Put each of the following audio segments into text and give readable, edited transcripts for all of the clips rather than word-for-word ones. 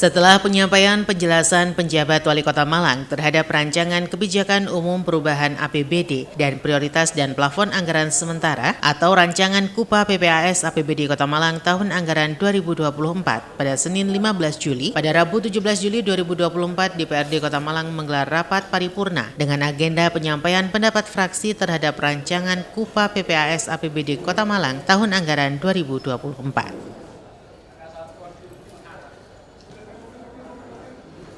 Setelah penyampaian penjelasan penjabat Wali Kota Malang terhadap rancangan kebijakan umum perubahan APBD dan prioritas dan plafon anggaran sementara atau rancangan KUPA PPAS APBD Kota Malang tahun anggaran 2024 pada Senin 15 Juli, pada Rabu 17 Juli 2024 DPRD Kota Malang menggelar rapat paripurna dengan agenda penyampaian pendapat fraksi terhadap rancangan KUPA PPAS APBD Kota Malang tahun anggaran 2024.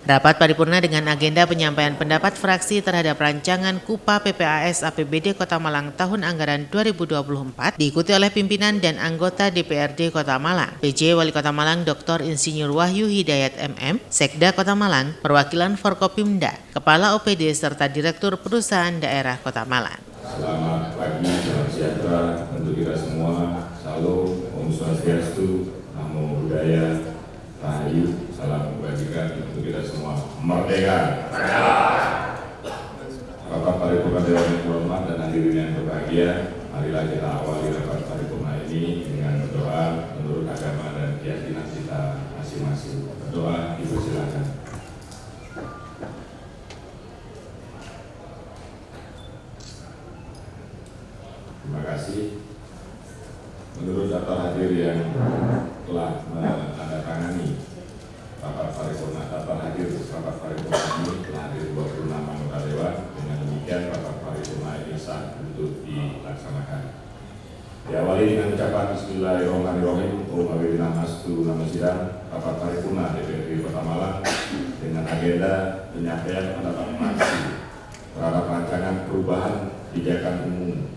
Rapat paripurna dengan agenda penyampaian pendapat fraksi terhadap rancangan KUPA PPAS APBD Kota Malang tahun anggaran 2024 diikuti oleh pimpinan dan anggota DPRD Kota Malang, PJ Wali Kota Malang Dr. Insinyur Wahyu Hidayat MM, Sekda Kota Malang, perwakilan Forkopimda, Kepala OPD serta Direktur Perusahaan Daerah Kota Malang. Selamat pagi, salam sejahtera untuk kita semua. Salam, Om Swastiastu, Namo Buddhaya, Rahayu, salam kebajikan untuk kita semua. Merdeka! Rapat paripurna Dewan yang hormat dan hadirin yang berbahagia, marilah kita awali rapat paripurna ini dengan berdoa menurut agama dan keyakinan kita masing-masing. Berdoa, dipersilakan. Terima kasih. Menurut daftar hadir yang telah menandatangani rapat paripurna, daftar hadir rapat paripurna ini telah hadir 26 anggota dewan. Dengan demikian rapat paripurna ini sah untuk dilaksanakan. Diawali dengan ucapan Bismillahirrahmanirrahim. Om Awilina Astu Namo Sidang. Rapat paripurna DPRD Kota Malang dengan agenda penyampaian pendapat fraksi terhadap rancangan perubahan kebijakan umum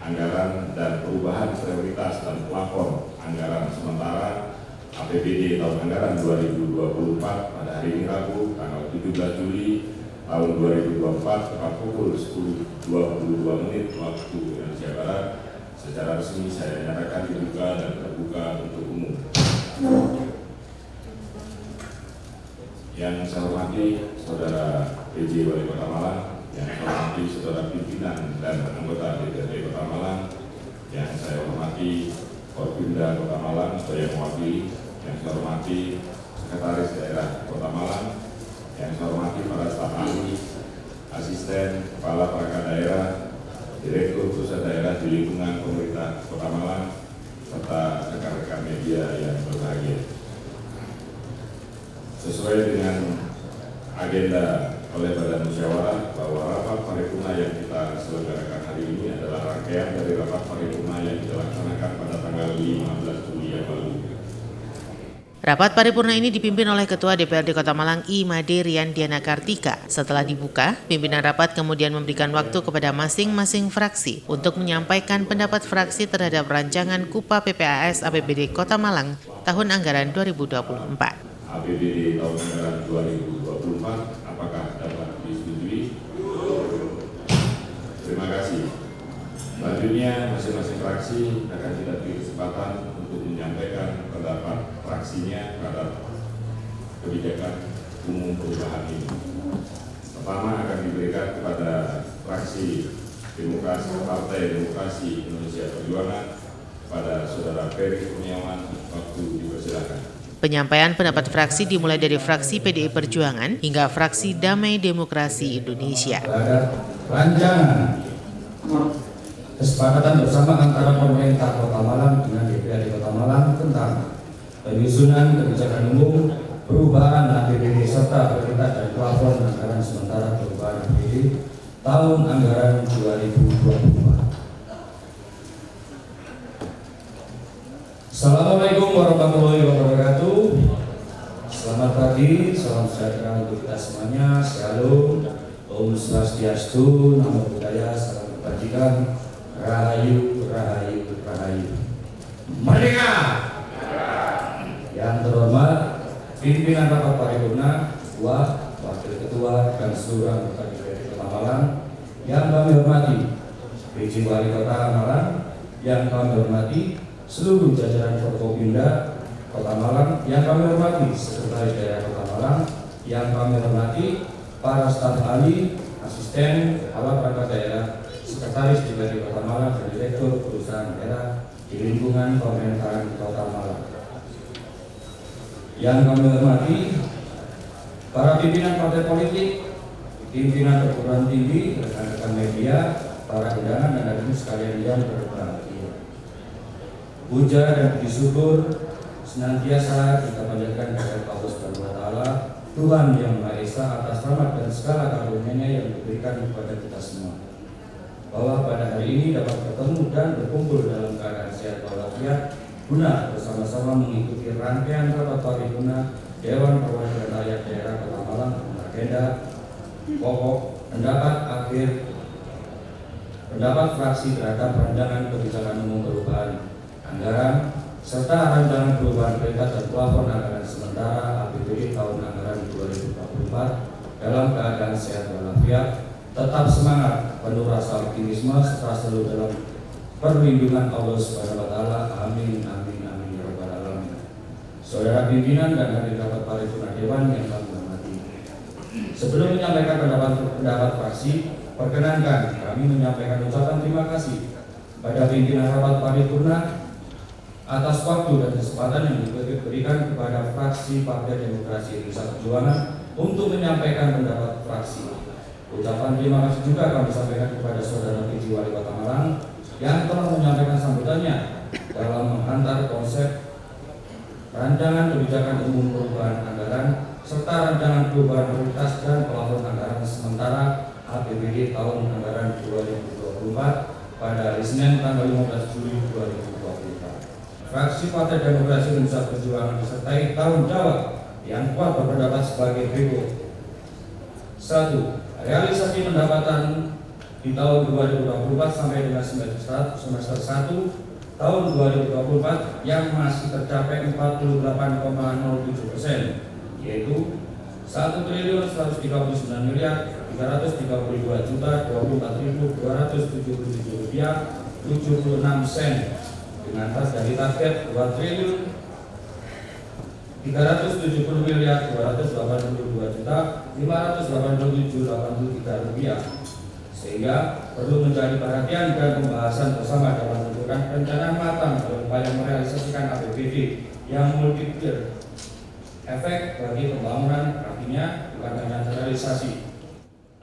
anggaran dan perubahan prioritas dan plafon anggaran sementara APBD tahun anggaran 2024 pada hari ini Rabu tanggal 17 Juli tahun 2024 tepat pukul 10.22 waktu Indonesia Barat. Secara resmi saya nyatakan dibuka dan terbuka untuk umum. Yang saya hormati Saudara PJ Wali Kota Malang, yang saya hormati Saudara pimpinan dan anggota DPRD Kota Malang, yang saya hormati Forkopimda Kota Malang sebagai mewakili, yang saya hormati Sekretaris Daerah Kota Malang, yang saya hormati para staf ahli, asisten, kepala perangkat daerah, direktur pusat daerah di lingkungan pemerintah Kota Malang, serta rekan-rekan media yang berbahagia. Sesuai dengan agenda oleh Badan Musyawarah bahwa rapat paripurna yang kita selenggarakan hari ini adalah rangkaian dari rapat paripurna yang dilaksanakan pada tanggal 15 Juli yang lalu. Rapat paripurna ini dipimpin oleh Ketua DPRD Kota Malang I. Made Rian Diana Kartika. Setelah dibuka, pimpinan rapat kemudian memberikan waktu kepada masing-masing fraksi untuk menyampaikan pendapat fraksi terhadap rancangan KUPA PPAS APBD Kota Malang tahun anggaran 2024. APBD tahun anggaran 2024, apakah dapat disetujui? Terima kasih. Selanjutnya, masing-masing fraksi akan kita beri kesempatan untuk menyampaikan pendapat fraksinya terhadap kebijakan umum perubahan ini. Pertama akan diberikan kepada fraksi Partai Demokrasi Indonesia Perjuangan, kepada Saudara Ferry Kurniawan. Waktu dipersilakan. Penyampaian pendapat fraksi dimulai dari fraksi PDI Perjuangan hingga fraksi Damai Demokrasi Indonesia. Rancangan kesepakatan bersama antara pemerintah Kota Malang dengan DPRD Kota Malang tentang penyusunan kebijakan umum perubahan APBD serta prioritas dan plafon anggaran sementara perubahan APBD tahun anggaran 2024. Assalamualaikum warahmatullahi wabarakatuh. Selamat pagi, salam sejahtera untuk kita semuanya. Shalom, Om Swastiastu, Namo Buddhaya, salam kebajikan, Rahayu, Rahayu, Rahayu. Merdeka! Yang terhormat pimpinan rapat paripurna, Ketua Wakil Ketua, dan seluruh anggota DPRD Kota Malang yang kami hormati, PJ Wali Kota Malang yang kami hormati, seluruh jajaran Forkopimda Kota Malang yang kami hormati, Sekretaris Daerah Kota Malang yang kami hormati, para staf ahli, asisten, kepala perangkat daerah, Sekretaris DPRD Kota Malang, dan Direktur Perusahaan Daerah di lingkungan pemerintahan Kota Malang. Yang kami hormati, para pimpinan partai politik, pimpinan perguruan tinggi, rekan-rekan media, para undangan dan hadirin sekalian yang berbahagia. Puja dan puji syukur senantiasa kita panjatkan kepada Allah Subhanahu wa Ta'ala, Tuhan yang Maha Esa, atas rahmat dan segala karunia-Nya yang diberikan kepada kita semua. Bahwa pada hari ini dapat bertemu dan berkumpul dalam keadaan sehat walafiat, guna bersama-sama mengikuti rangkaian rapat paripurna Dewan Perwakilan Rakyat Daerah Kota Malang dengan agenda pokok pendapat fraksi terhadap rancangan kebijakan umum perubahan anggaran serta rancangan perubahan peringkat dan plafon anggaran sementara APBD tahun anggaran 2024 dalam keadaan sehat walafiat, tetap semangat, penuh rasa optimisme serta selalu dalam perlindungan Allah Subhanahu wa Ta'ala. Amin amin amin ya rabbal alamin. Saudara pimpinan dan hadirin rapat paripurna dewan yang kami hormati, sebelum menyampaikan pendapat fraksi, perkenankan kami menyampaikan ucapan terima kasih pada pimpinan rapat paripurna atas waktu dan kesempatan yang diberikan kepada fraksi Partai Demokrasi Indonesia Perjuangan untuk menyampaikan pendapat fraksi. Ucapan terima kasih juga kami sampaikan kepada Saudara PJ Wali Kota Malang yang telah menyampaikan sambutannya dalam menghantar konsep rancangan kebijakan umum perubahan anggaran serta rancangan perubahan prioritas dan plafon anggaran sementara APBD tahun anggaran 2024 pada hari Senin tanggal 15 Juli 2024. Fraksi Partai Demokrasi Indonesia Perjuangan disertai tanggung jawab yang kuat berpendapat sebagai berikut. 1. Realisasi pendapatan di tahun 2024 sampai dengan semester 1 tahun 2024 yang masih tercapai 48,07%, yaitu 1.139.332.024.277 rupiah 76 sen dengan atas dari target 2.282.587.83 rupiah, sehingga perlu menjadi perhatian dan pembahasan bersama dalam menentukan perencanaan matang dalam upaya merealisasikan APBD yang multiplier efek bagi pembangunan, artinya bukan hanya realisasi.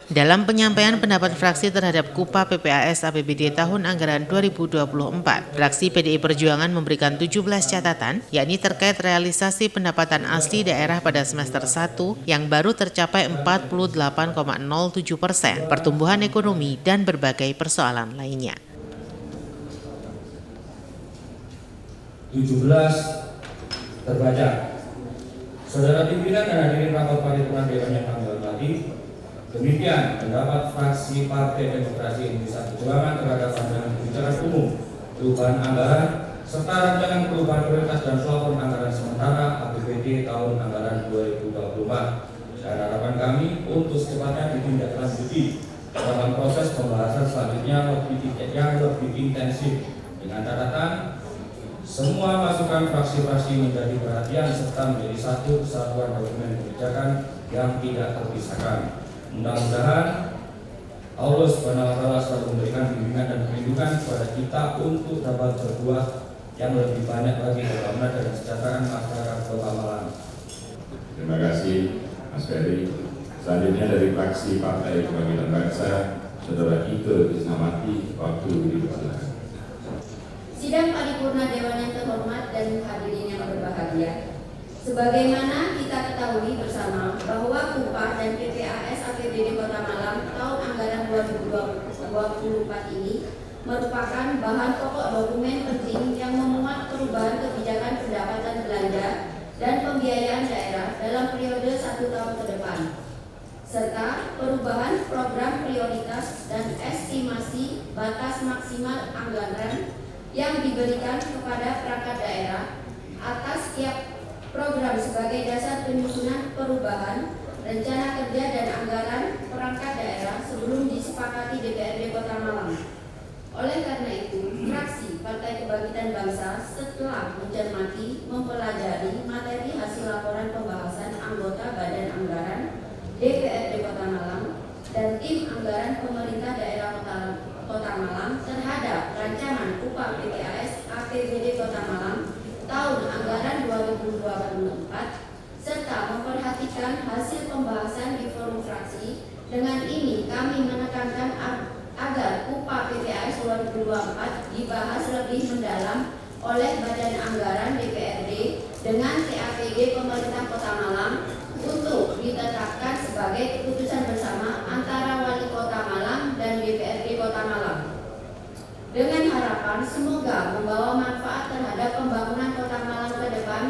Dalam penyampaian pendapat fraksi terhadap KUPA PPAS APBD tahun anggaran 2024, fraksi PDI Perjuangan memberikan 17 catatan, yakni terkait realisasi pendapatan asli daerah pada semester 1 yang baru tercapai 48,07%, pertumbuhan ekonomi, dan berbagai persoalan lainnya. 17 terbaca. Saudara pimpinan dan hadirin rapat paripurna dewan yang kami hormati, demikian pendapat fraksi Partai Demokrasi Indonesia Perjuangan terhadap rancangan kebijakan umum perubahan anggaran serta rancangan perubahan prioritas dan plafon anggaran sementara APBD tahun anggaran 2024, dan harapan kami untuk secepatnya ditindaklanjuti dalam proses pembahasan selanjutnya yang lebih intensif, dengan catatan semua masukan fraksi-fraksi menjadi perhatian serta menjadi satu kesatuan dokumen kebijakan yang tidak terpisahkan. Mudah-mudahan Allah Subhanahu wa Ta'ala selalu memberikan bimbingan dan perlindungan kepada kita untuk dapat berbuat yang lebih banyak lagi pembangunan dan kesejahteraan masyarakat Kota Malang. Terima kasih Mas Ferry. Selanjutnya dari fraksi Partai Kebangkitan Bangsa, Saudara Ike Krisnawati, waktu dipersilakan. Sidang paripurna Dewan yang terhormat dan hadirin yang berbahagia, sebagaimana kita ketahui bersama bahwa KUPA dan PPAS APBD Kota Malang tahun anggaran 2024 ini merupakan bahan pokok dokumen penting yang memuat perubahan kebijakan pendapatan belanja dan pembiayaan daerah dalam periode 1 tahun ke depan, serta perubahan program prioritas dan estimasi batas maksimal anggaran yang diberikan kepada perangkat daerah atas setiap program sebagai dasar penyusunan perubahan rencana kerja dan anggaran perangkat daerah sebelum disepakati DPRD Kota Malang. Oleh karena itu, fraksi Partai Kebangkitan Bangsa setelah mencermati, mempelajari materi hasil laporan pembahasan anggota Badan Anggaran DPRD Kota Malang dan tim anggaran pemerintah daerah Kota Malang terhadap rancangan upah PPAS APBD Kota Malang tahun anggaran 2024 serta memperhatikan hasil pembahasan di forum fraksi. Dengan ini kami menekankan agar upah PPAS 2024 dibahas lebih mendalam oleh Badan Anggaran DPRD dengan TAPG Pemerintah Kota Malang untuk ditetapkan sebagai keputusan bersama antara Wali Kota Malang dan DPRD Kota Malang. Dengan harapan semoga membawa manfaat terhadap pembangunan Kota Malang ke depan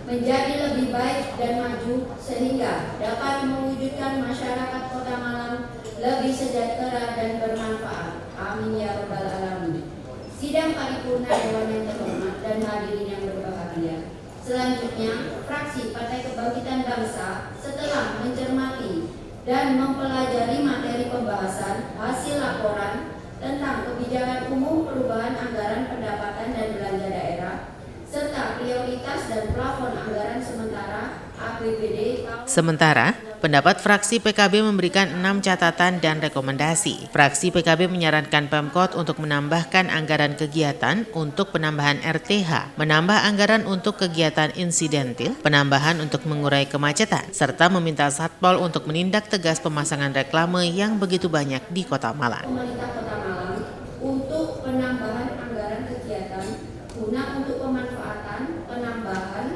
menjadi lebih baik dan maju sehingga dapat mewujudkan masyarakat Kota Malang lebih sejahtera dan bermanfaat. Amin ya rabbal alamin. Sidang paripurna Dewan yang terhormat dan hadirin yang berbahagia. Selanjutnya, fraksi Partai Kebangkitan Bangsa setelah mencermati dan mempelajari materi pembahasan hasil laporan tentang kebijakan umum perubahan anggaran pendapatan dan belanja daerah serta prioritas dan plafon anggaran sementara APBD. Sementara, pendapat fraksi PKB memberikan 6 catatan dan rekomendasi. Fraksi PKB menyarankan Pemkot untuk menambahkan anggaran kegiatan untuk penambahan RTH, menambah anggaran untuk kegiatan insidentil, penambahan untuk mengurai kemacetan, serta meminta Satpol untuk menindak tegas pemasangan reklame yang begitu banyak di Kota Malang. Pemerintah Kota Malang untuk penambahan anggaran kegiatan guna untuk pemanfaatan, penambahan,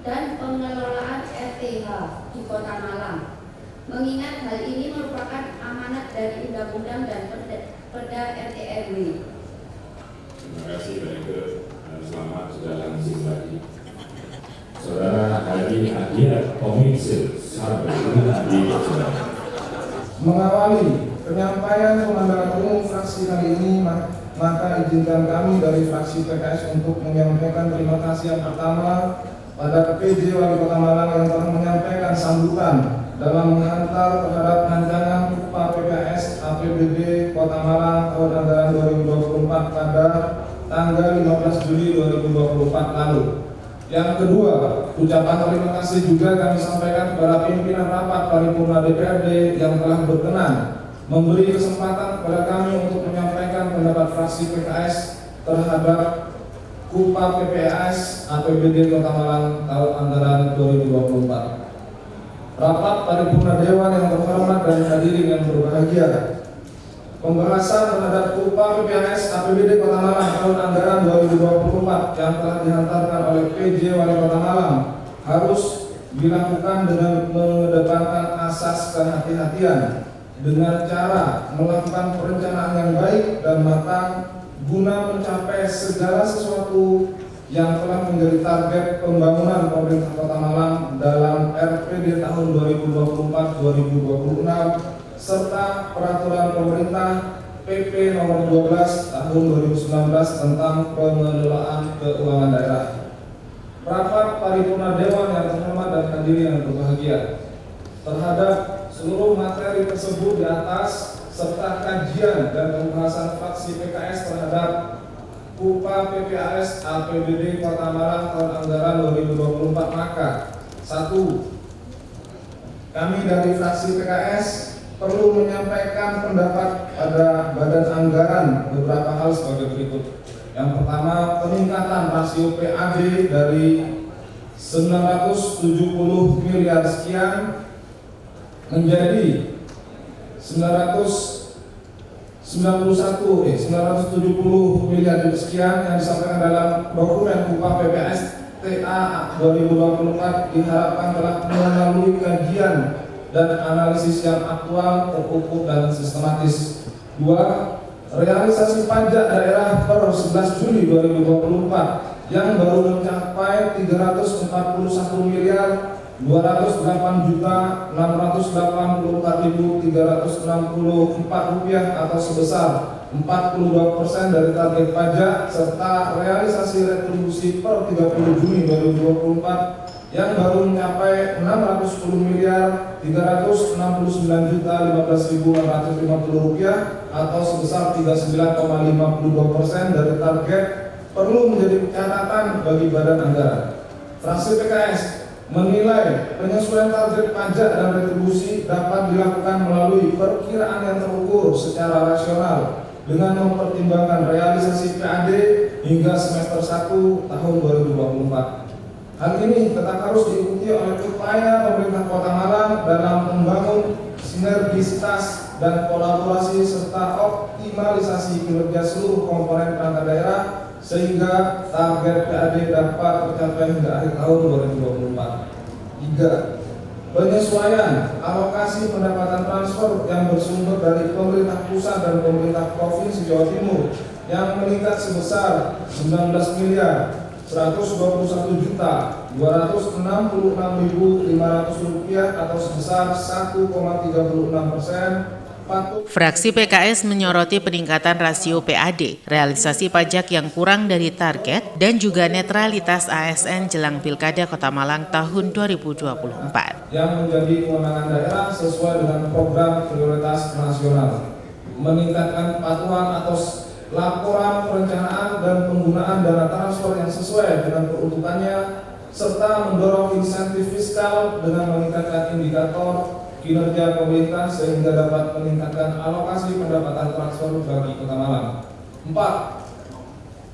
dan pengelolaan RTH di Kota Malang. Mengingat hal ini merupakan amanat dari Undang-Undang dan Perda RT/RW. Terima kasih Pak Eko. Selamat sudah langsung lagi. Saudara Hadi Adiat Komisi mengawali penyampaian Komandan Umum fraksi kali ini, maka izinkan kami dari fraksi PKS untuk menyampaikan terima kasih yang pertama pada PJ Wali Kota Malang yang telah menyampaikan sambutan dalam mengantar terhadap rancangan upah PPAS APBD Kota Malang tahun anggaran 2024 pada tanggal 15 Juli 2024 lalu. Yang kedua, ucapan terima kasih juga kami sampaikan kepada pimpinan rapat paripurna DPRD yang telah berkenan memberi kesempatan kepada kami untuk menyampaikan pendapat fraksi PKS terhadap upah PPAS APBD Kota Malang tahun anggaran 2024. Rapat paripurna Dewan yang terhormat dan hadirin yang berbahagia, pembahasan terhadap upah PPAS APBD Kota Malang tahun anggaran 2024 yang telah dihantarkan oleh PJ Wali Kota Malang harus dilakukan dengan mengedepankan asas kehati-hatian dengan cara melakukan perencanaan yang baik dan matang guna mencapai segala sesuatu yang telah menjadi target pembangunan pemerintah Kota Malang dalam RPD tahun 2024-2026 serta peraturan pemerintah PP nomor 12 tahun 2019 tentang pengelolaan keuangan daerah. Rapat paripurna Dewan yang terhormat dan hadirin yang berbahagia, terhadap seluruh materi tersebut di atas serta kajian dan pembahasan fraksi PKS terhadap upah PPAS APBD Kota Malang tahun anggaran 2024, maka 1. Kami dari fraksi PKS perlu menyampaikan pendapat pada Badan Anggaran beberapa hal sebagai berikut. Yang pertama, peningkatan rasio PAD dari 970 miliar sekian menjadi 970 miliar sekian yang disampaikan dalam dokumen upah PPAS TA 2024 diharapkan telah melalui kajian dan analisis yang aktual, terukur dan sistematis. 2. Realisasi pajak daerah per 11 Juli 2024 yang baru mencapai 341 miliar 284.684.364 rupiah atau sebesar 42% dari target pajak serta realisasi retribusi per 30 Juni 2024 yang baru mencapai 610.369.015.650 rupiah atau sebesar 39,52% dari target perlu menjadi catatan bagi badan anggaran. Fraksi PKS menilai penyesuaian target pajak dan retribusi dapat dilakukan melalui perkiraan yang terukur secara rasional dengan mempertimbangkan realisasi PAD hingga semester 1 tahun 2024. Hal ini tetap harus diikuti oleh upaya pemerintah Kota Malang dalam membangun sinergisitas dan kolaborasi serta optimalisasi kinerja seluruh komponen perangkat daerah sehingga target PAD dapat tercapai hingga akhir tahun 2024. 3. Penyesuaian alokasi pendapatan transfer yang bersumber dari pemerintah pusat dan pemerintah provinsi Jawa Timur yang meningkat sebesar 19.121.266.500 rupiah atau sebesar 1,36%. Fraksi PKS menyoroti peningkatan rasio PAD, realisasi pajak yang kurang dari target, dan juga netralitas ASN jelang Pilkada Kota Malang tahun 2024. Yang menjadi kewenangan daerah sesuai dengan program prioritas nasional, meningkatkan kepatuhan atas laporan perencanaan dan penggunaan dana transfer yang sesuai dengan peruntukannya, serta mendorong insentif fiskal dengan meningkatkan indikator kinerja pemerintah sehingga dapat meningkatkan alokasi pendapatan transfer bagi Kota Malang. 4.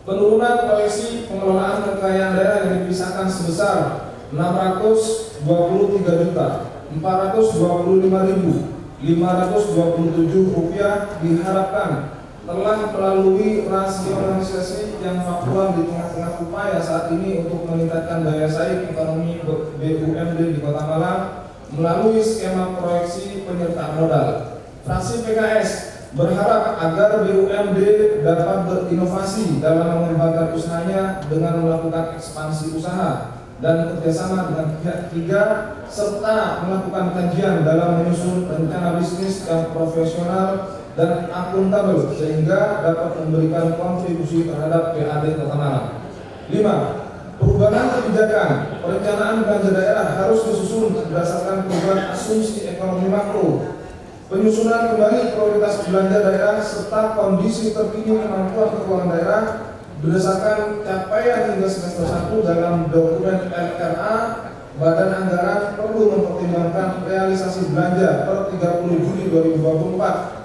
Penurunan koleksi pengelolaan kekayaan daerah yang dipisahkan sebesar 623.425.527 rupiah diharapkan telah melalui rasionalisasi yang faktual di tengah-tengah upaya saat ini untuk meningkatkan daya saing ekonomi BUMD di Kota Malang melalui skema proyeksi penyertaan modal. Fraksi PKS berharap agar BUMD dapat berinovasi dalam mengembangkan usahanya dengan melakukan ekspansi usaha dan kerjasama dengan pihak ketiga serta melakukan kajian dalam menyusun rencana bisnis yang profesional dan akuntabel sehingga dapat memberikan kontribusi terhadap PAD Kota Malang. 5. Perubahan kebijakan perencanaan belanja daerah harus disusun berdasarkan perubahan asumsi ekonomi makro, penyusunan kembali prioritas belanja daerah serta kondisi terkini kemampuan keuangan daerah berdasarkan capaian hingga semester 1 dalam dokumen LRA. Badan anggaran perlu mempertimbangkan realisasi belanja per 30 Juli 2024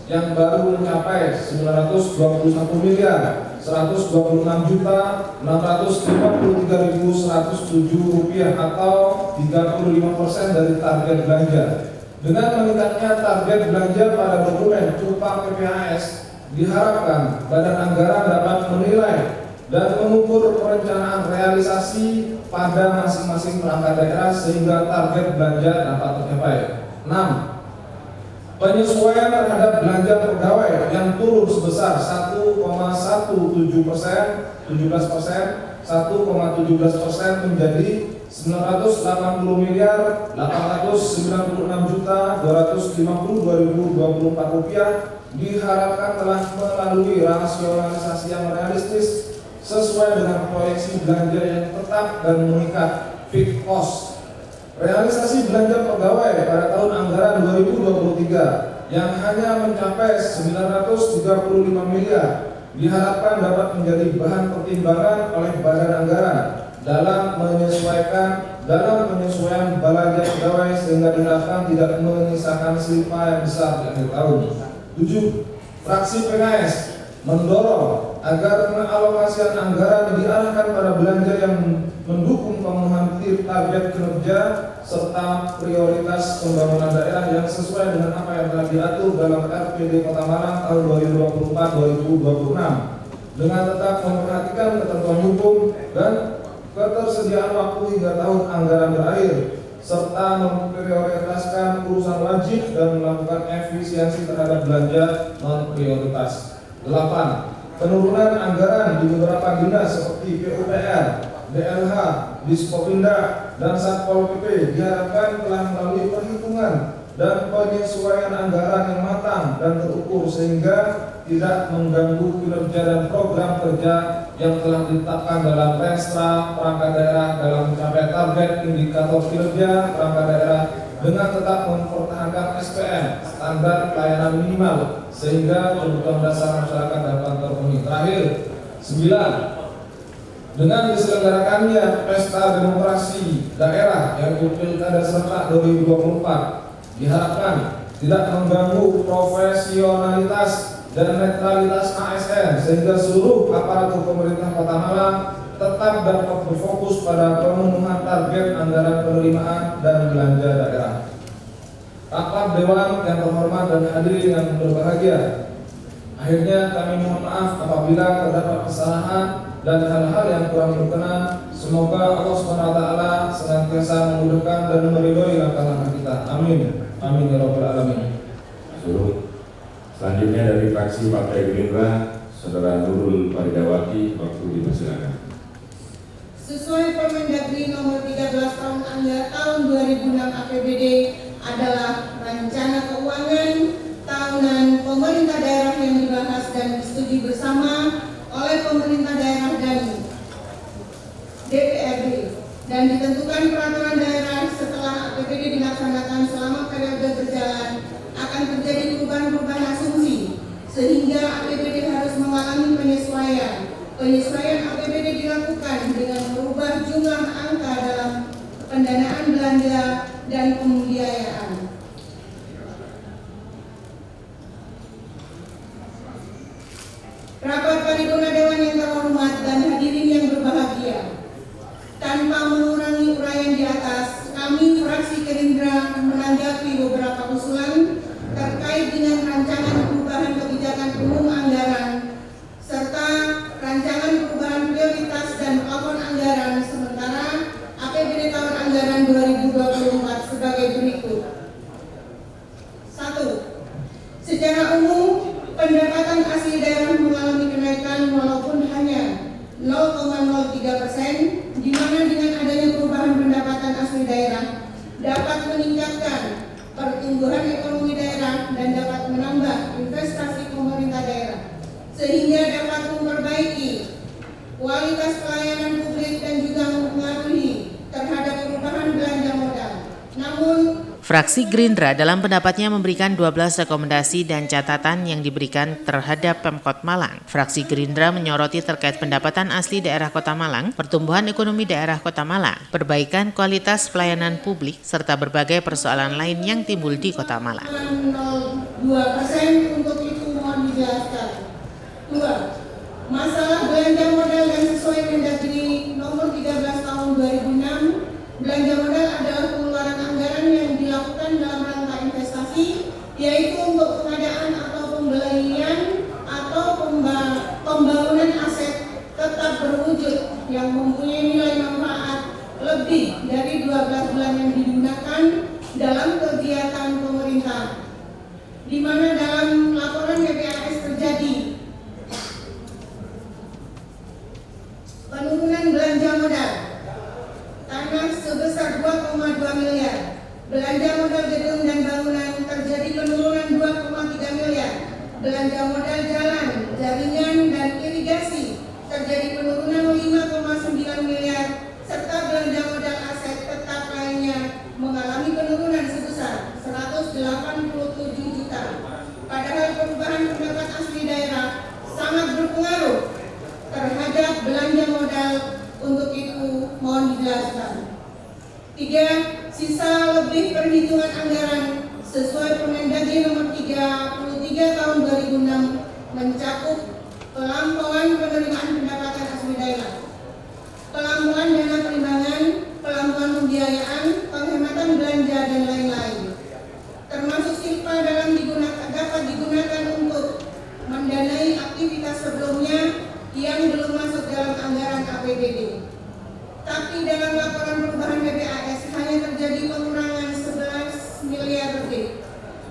yang baru mencapai 926.153.107 rupiah atau 35% dari target belanja. Dengan meningkatnya target belanja pada dokumen CUPA PPAS, diharapkan Badan Anggaran dapat menilai dan mengukur perencanaan realisasi pada masing-masing perangkat daerah sehingga target belanja dapat tercapai. 6. Penyesuaian terhadap belanja pegawai yang turun sebesar 1,17%, 1,17% menjadi 980.896.252.024 rupiah diharapkan telah melalui rasionalisasi yang realistis sesuai dengan proyeksi belanja yang tetap dan mengikat fixed cost. Realisasi belanja pegawai pada tahun anggaran 2023 yang hanya mencapai 935 miliar diharapkan dapat menjadi bahan pertimbangan oleh Badan Anggaran dalam penyesuaian belanja pegawai sehingga diharapkan tidak menyisakan selipa yang besar di akhir tahun. 7. Fraksi PKS mendorong agar pengalokasian anggaran diarahkan pada belanja yang mendukung pemenuhan target kinerja serta prioritas pembangunan daerah yang sesuai dengan apa yang telah diatur dalam RPD Kota Malang tahun 2024-2026 dengan tetap memperhatikan ketentuan hukum dan ketersediaan waktu hingga tahun anggaran berakhir serta memprioritaskan urusan wajib dan melakukan efisiensi terhadap belanja non prioritas. 8. Penurunan anggaran di beberapa dinas seperti PUPR, DLH, Dispopinda, dan Satpol PP diharapkan telah melalui perhitungan dan penyesuaian anggaran yang matang dan terukur sehingga tidak mengganggu kinerja dan program kerja yang telah ditetapkan dalam Renstra perangkat daerah dalam mencapai target indikator kinerja perangkat daerah dengan tetap mempertahankan SPM standar pelayanan minimal sehingga kebutuhan dasar masyarakat dapat terpenuhi. Terakhir, 9. Dengan diselenggarakannya pesta demokrasi daerah yaitu Pilkada serentak 2024 diharapkan tidak mengganggu profesionalitas dan netralitas ASN sehingga seluruh aparatur pemerintah Kota Malang tetap dapat berfokus pada pemenuhan target anggaran penerimaan dan belanja daerah. Rapat Dewan yang terhormat dan hadirin yang berbahagia, akhirnya kami mohon maaf apabila terdapat kesalahan dan hal-hal yang kurang berkenan. Semoga Allah SWT senantiasa memudahkan dan meridhoi langkah-langkah kita. Amin. Amin ya rabbal alamin. Selanjutnya dari fraksi Partai Gerindra, Saudara Nurul Faridawati, waktu dipersilakan. Sesuai Permendagri nomor 13 tahun 2006 APBD adalah rencana keuangan tahunan pemerintah daerah yang dibahas dan disetujui bersama oleh pemerintah daerah dan DPRD dan ditentukan peraturan daerah setelah APBD dilaksanakan selama periode berjalan akan terjadi perubahan-perubahan asumsi sehingga APBD harus mengalami penyesuaian. Penyesuaian APBD dilakukan dengan merubah jumlah angka dalam pendanaan belanja dan pembiayaan. Rapat paripurna Dewan yang terhormat dan hadirin yang berbahagia, tanpa mengurangi uraian di atas, kami fraksi Gerindra menanggapi beberapa usulan terkait dengan rancangan perubahan kebijakan umum anggaran serta rancangan perubahan prioritas dan plafon anggaran sementara APBD tahun anggaran 2024 sebagai berikut. 1. Secara umum, pendapatan asli daerah mengalami kenaikan walaupun hanya 0,03%, di mana dengan adanya perubahan pendapatan asli daerah dapat meningkatkan pertumbuhan ekonomi daerah dan dapat menambah investasi pemerintah daerah, sehingga dapat memperbaiki kualitas pelayanan publik dan juga mempengaruhi terhadap perubahan belanja modal. Namun, Fraksi Gerindra dalam pendapatnya memberikan 12 rekomendasi dan catatan yang diberikan terhadap Pemkot Malang. Fraksi Gerindra menyoroti terkait pendapatan asli daerah Kota Malang, pertumbuhan ekonomi daerah Kota Malang, perbaikan kualitas pelayanan publik, serta berbagai persoalan lain yang timbul di Kota Malang. 0,02% untuk itu mohon dijelaskan. 2. Masalah belanja modal yang sesuai Mendagri nomor 13 tahun 2006, belanja modal adalah pengeluaran anggaran yang dilakukan dalam rangka investasi, yaitu untuk pengadaan atau pembelian atau pembangunan aset tetap berwujud yang mempunyai nilai manfaat lebih dari 12 bulan yang digunakan dalam kegiatan pemerintah, di mana dalam laporan PPAS terjadi penurunan belanja modal tanah sebesar 2,2 miliar, belanja modal gedung dan bangunan terjadi penurunan 2,3 miliar, belanja modal jalan, jaringan dan irigasi terjadi penurunan 5,9 miliar, serta belanja modal aset tetap lainnya mengalami penurunan sebesar 187 juta. Padahal perubahan pendapatan asli daerah sangat berpengaruh terhadap belanja modal. Untuk itu mohon dijelaskan. 3. Sisa lebih perhitungan anggaran sesuai Permendagri nomor 33 tahun 2006 mencakup pelampauan penerimaan pendapatan asli daerah, pelampauan dana perimbangan, pelampauan pembiayaan, penghematan belanja dan lain-lain. Termasuk silpa dapat digunakan untuk mendanai aktivitas sebelumnya yang belum masuk dalam anggaran APBD. Tapi dalam laporan perubahan PPAS hanya terjadi pengurangan 11 miliar lebih.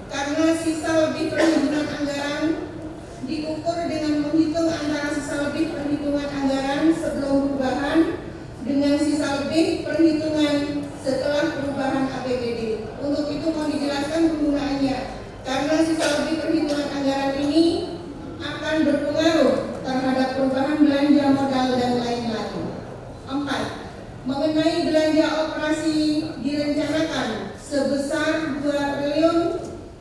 Karena sisa lebih perhitungan anggaran diukur dengan menghitung antara sisa lebih perhitungan anggaran sebelum perubahan dengan sisa lebih perhitungan setelah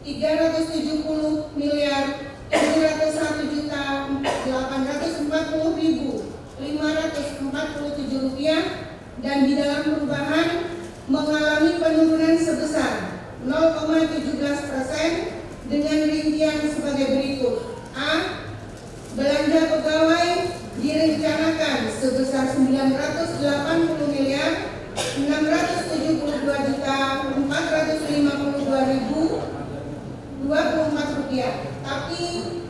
Rp307.840.547 dan di dalam perubahan mengalami penurunan sebesar 0,17% dengan rincian sebagai berikut. A. Belanja pegawai direncanakan sebesar Rp908.672.452.024, tapi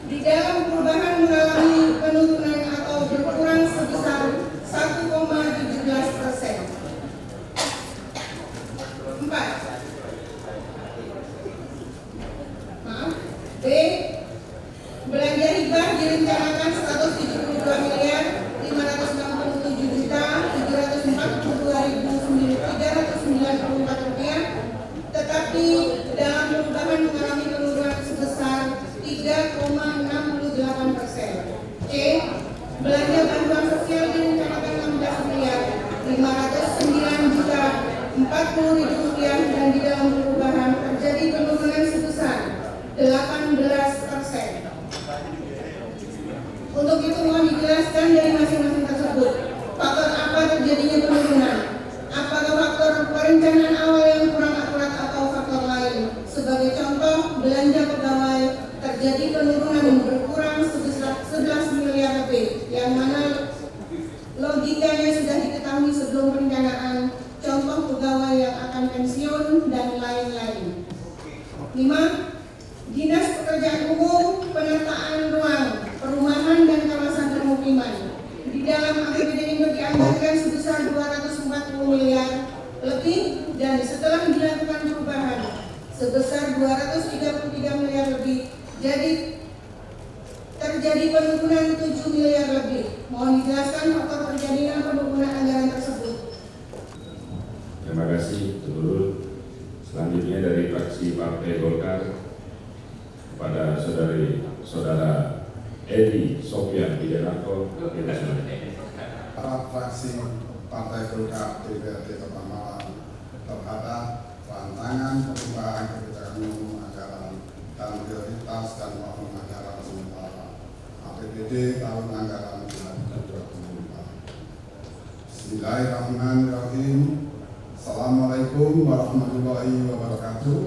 di dalam perubahan mengalami penurunan atau berkurang sebesar 1,17%. 4. B. Belanja hibah direncanakan Rp172.742.394.394, tetapi dalam perubahan mengalami penurunan sebesar 3,68%. C. Belanja bantuan sosial direncanakan Rp16.509.040.000 dan di dalam perubahan terjadi penurunan sebesar 18%. Untuk itu mohon dijelaskan dari masing-masing tersebut, faktor apa terjadinya penurunan? Apakah faktor perencanaan awal yang kurang akurat atau faktor lain? Sebagai contoh, belanja pegawai terjadi penurunan berkurang sebesar 11 miliar lebih, yang mana logikanya sudah diketahui sebelum perencanaan, contoh pegawai yang akan pensiun dan lain-lain. 5. Dinas Pekerjaan Umum penataan ruang, perumahan dan kawasan permukiman. Di dalam APBD Indo dianggarkan sebesar 240 miliar lebih dan setelah dilakukan perubahan sebesar 233 miliar lebih. Jadi terjadi penurunan 7 miliar lebih. Mohon dijelaskan faktor terjadinya penurunan anggaran tersebut. Terima kasih, Seluruh. Selanjutnya dari fraksi Partai Golkar kepada saudara Edi Sofyan Widianto. Fraksi Partai Golkar DPRD Kota Malang terhadap rancangan perubahan kebijakan umum anggaran dan prioritas dan plafon anggaran sementara APBD tahun anggaran 2024. Bismillahirrahmanirrahim. Assalamualaikum warahmatullahi wabarakatuh.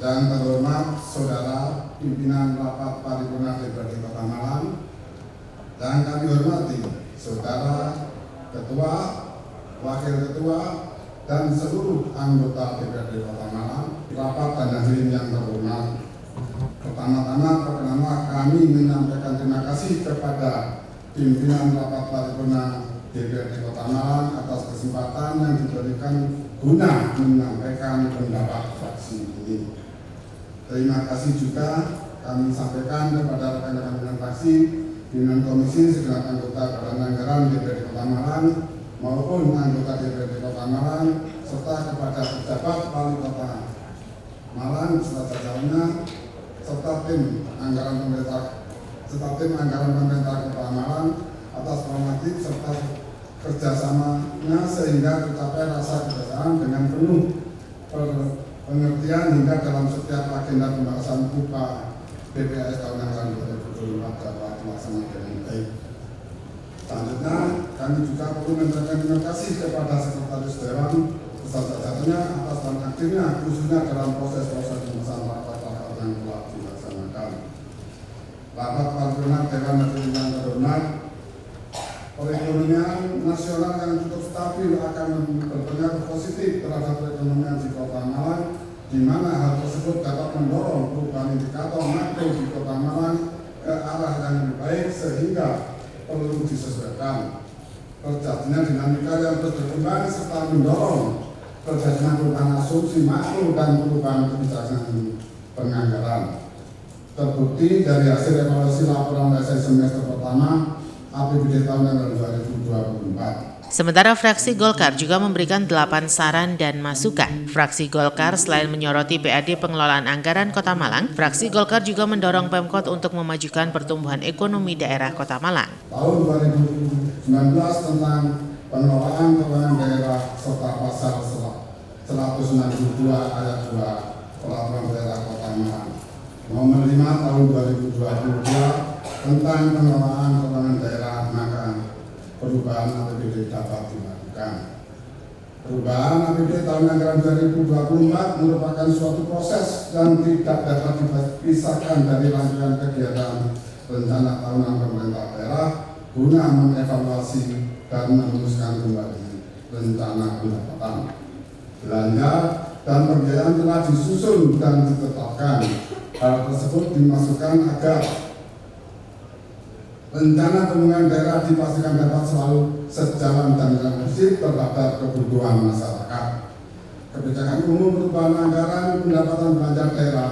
Yang terhormat Saudara Pimpinan Rapat Paripurna DPRD Kota Malang, dan kami hormati Saudara Ketua, Wakil Ketua, dan seluruh anggota DPRD Kota Malang, rapat dan hadirin yang terhormat. Pertama-tama perkenankan kami menyampaikan terima kasih kepada pimpinan Rapat Paripurna DPRD Kota Malang atas kesempatan yang diberikan guna menyampaikan pendapat fraksi ini. Terima kasih juga kami sampaikan kepada rekan-rekan pimpinan fraksi, pimpinan komisi, segenap anggota Badan Anggaran DPRD Kota Malang maupun anggota DPRD Kota Malang, serta kepada pejabat Wali Kota Malang beserta jajarannya, serta tim anggaran pemerintah Kota Malang atas normatif serta kerjasamanya sehingga tercapai rasa kebersamaan dengan penuh pengertian hingga dalam setiap agenda pembahasan upah BPAS tahun anggaran 2024 dapat dilaksanakan dengan baik. Selanjutnya, kami juga perlu menyampaikan terima kasih kepada Sekretaris Dewan beserta jajarannya atas dan aktifnya khususnya dalam proses-proses pembahasan rapat-rapat yang telah dilaksanakan. Rapat paripurna Dewan Hadirin yang terhormat, perekonomian nasional yang cukup stabil akan berpengaruh positif terhadap perekonomian di Kota Malang, di mana hal tersebut dapat mendorong perubahan indikator makro di Kota Malang ke arah yang lebih baik sehingga perlu disesuaikan. Terjadinya dinamika yang terus berkembang serta mendorong terjadinya perubahan asumsi makro dan perubahan kebijakan penganggaran. Terbukti dari hasil evaluasi laporan semester pertama APBD tahun 2024. Sementara fraksi Golkar juga memberikan 8 saran dan masukan. Fraksi Golkar selain menyoroti PAD pengelolaan anggaran Kota Malang, fraksi Golkar juga mendorong Pemkot untuk memajukan pertumbuhan ekonomi daerah Kota Malang. Tahun 2019 tentang pengelolaan keuangan daerah serta pasal 162 ayat 2 Peraturan Daerah Kota Malang Nomor 5 Tahun 2022 tentang pengelolaan keuangan daerah, maka perubahan APBD dapat dilakukan. Perubahan APBD tahun anggaran 2024 merupakan suatu proses yang tidak dapat dipisahkan dari rangkaian kegiatan rencana tahunan pemerintah daerah guna mengevaluasi dan merumuskan kembali rencana pendapatan, belanja, dan pembiayaan telah disusun dan ditetapkan. Hal tersebut dimasukkan agar rencana pembangunan daerah dipastikan dapat selalu sejalan dan realistis terhadap kebutuhan masyarakat. Kebijakan umum perubahan anggaran pendapatan belanja daerah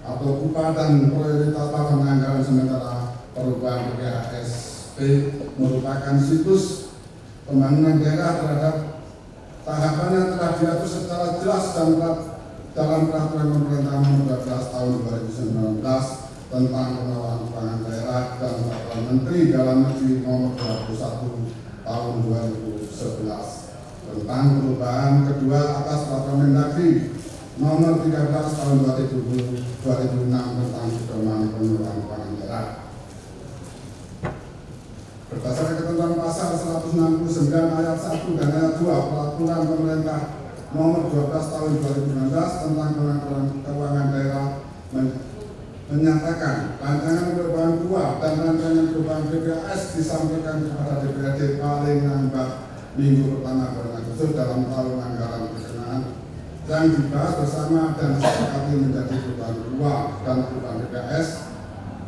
atau upah dan prioritas plafon anggaran sementara perubahan PPASP merupakan siklus pembangunan daerah terhadap tahapan yang telah diatur secara jelas dan dalam peraturan pemerintah nomor 12 tahun 2019 tentang pengelolaan keuangan daerah dan peraturan Menteri Dalam Negeri nomor 21 tahun 2011 tentang perubahan kedua atas peraturan Mendagri nomor 13 tahun 2006 tentang pedoman pengelolaan keuangan daerah. Berdasarkan ketentuan pasal 169 ayat 1 dan ayat 2 peraturan pemerintah nomor 12 tahun 2019 tentang pengaturan keuangan daerah menyatakan rancangan perubahan KUA dan rancangan perubahan PPAS disampaikan kepada DPRD paling lambat minggu pertama bulan Agustus dalam tahun anggaran berkenaan yang dibahas bersama dan disepakati menjadi perubahan KUA dan perubahan PPAS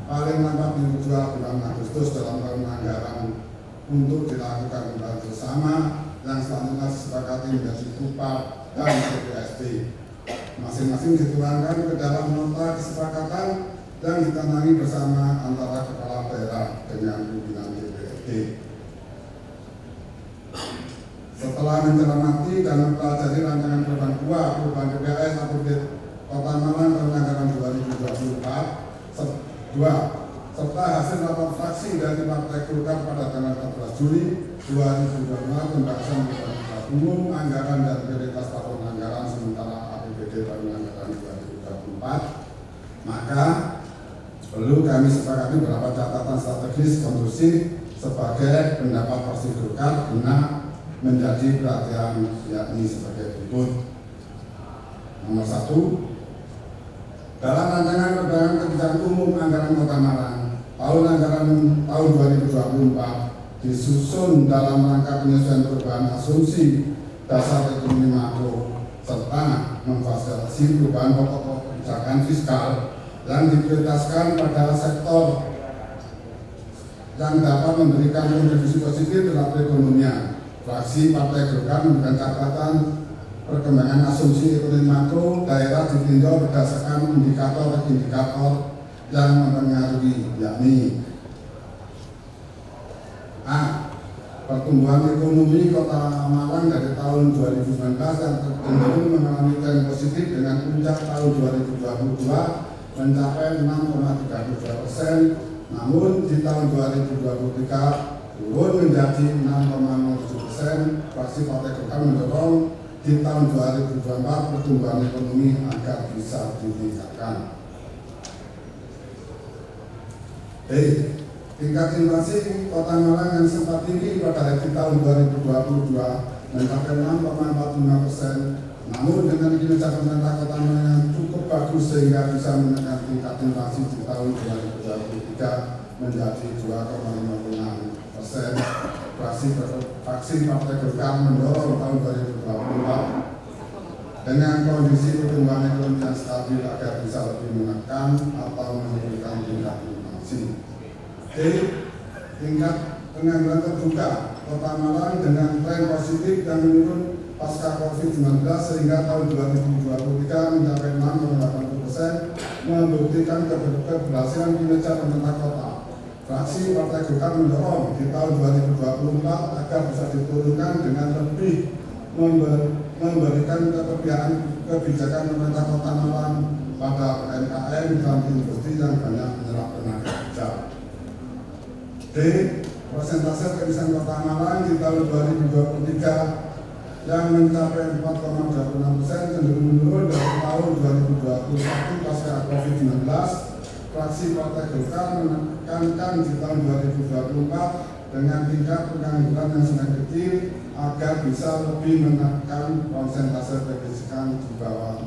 paling lambat minggu 2 bulan Agustus dalam tahun anggaran untuk dilakukan kembali bersama yang selanjutnya disepakati menjadi KUPA dan PPSD. Masing-masing dituangkan ke dalam nota kesepakatan yang ditandai bersama antara kepala daerah dengan pimpinan DPRD. Setelah mencermati dan mempelajari rancangan perubahan KUA, perubahan PPAS APBD Kota Malang tahun anggaran 2024, serta hasil rapat fraksi dari Partai Golkar pada tanggal 14 Juli 2022 pembahasan perubahan umum anggaran dan prioritas tahun anggaran sementara APBD tahun anggaran 2024, maka perlu kami sepakati beberapa catatan strategis kondusif sebagai pendapat fraksi Golkar guna menjadi perhatian, yakni sebagai berikut. Nomor 1, dalam rancangan pedoman kebijakan umum anggaran Kota Malang tahun anggaran tahun 2024 disusun dalam rangka penyesuaian perubahan asumsi dasar ekonomi makro serta memfasilitasi perubahan pokok kebijakan fiskal yang diprioritaskan pada sektor yang dapat memberikan kontribusi positif terhadap perekonomian. Fraksi Partai Golkar memberikan catatan perkembangan asumsi ekonomi makro daerah ditinjau berdasarkan indikator-indikator yang mempengaruhi, yakni A. Pertumbuhan ekonomi Kota Malang dari tahun 2019 yang cenderung mengalami tren positif dengan puncak tahun 2022 mencapai 6,32%, namun di tahun 2023 turun menjadi 6,07%. Fraksi Partai Golkar mendorong di tahun 2024 pertumbuhan ekonomi agar bisa ditingkatkan. B. Tingkat inflasi Kota Malang yang sempat tinggi pada di tahun 2022 mencapai 6,45%, namun dengan kinerja pemerintah Kota Malang yang cukup bagus sehingga bisa menekan tingkat inflasi di tahun 2023 menjadi 2,56%. Fraksi Partai Golkar mendorong tahun 2024 dengan kondisi pertumbuhan ekonomi yang stabil agar bisa lebih menekan atau menurunkan tingkat inflasi. D. Tingkat pengangguran terbuka Kota Malang dengan tren positif yang menurun pasca COVID-19 sehingga tahun 2023 mencapai 6,80%, membuktikan keberhasilan kinerja pemerintah kota. Fraksi Partai Golkar mendorong di tahun 2024 agar bisa diturunkan dengan lebih memberikan kebijakan pemerintah Kota Malang pada UMKM dan industri yang banyak menyerap tenaga kerja. D. Persentase kemiskinan Kota Malang di tahun 2023 yang mencapai 4,26% cenderung menurun dari tahun 2022 2021 pasca COVID-19, fraksi Partai Golkar menekankan di tahun 2024 dengan tingkat pengangguran yang sangat kecil agar bisa lebih menekan persentase kemiskin di bawah